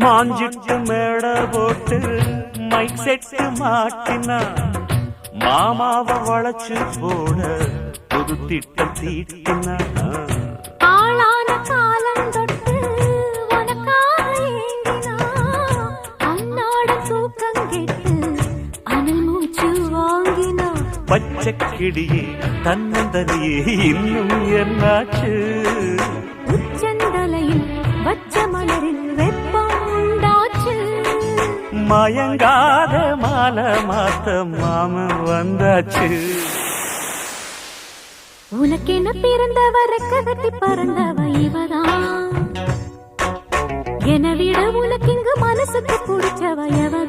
மாஞ்சிட்டு மேட போட்டு mic set மாட்டினா மாமாவ வளைச்சு போட புது திட்டம் தீட்டினா ஆளான காலம் தொட்டு உனக்காக ஏங்கினா அன்னாட தூக்கம் கெட்டு அனல் மூச்சு வாங்கினா பச்சை கிளியே தன்னந்தனியே இன்னும் என்னாச்சு உச்சந்தலையில் வச்ச மலரில் வெப்பம் உண்டாச்சு மயங்காத மாலை மாத்த மாமன் வந்தாச்சு உனக்கென பிறந்தவ ரெக்ககட்டி பறந்தவ இவதான் என விட உனக்கு இங்கு மனசுக்கு பிடிச்சவ எவதான்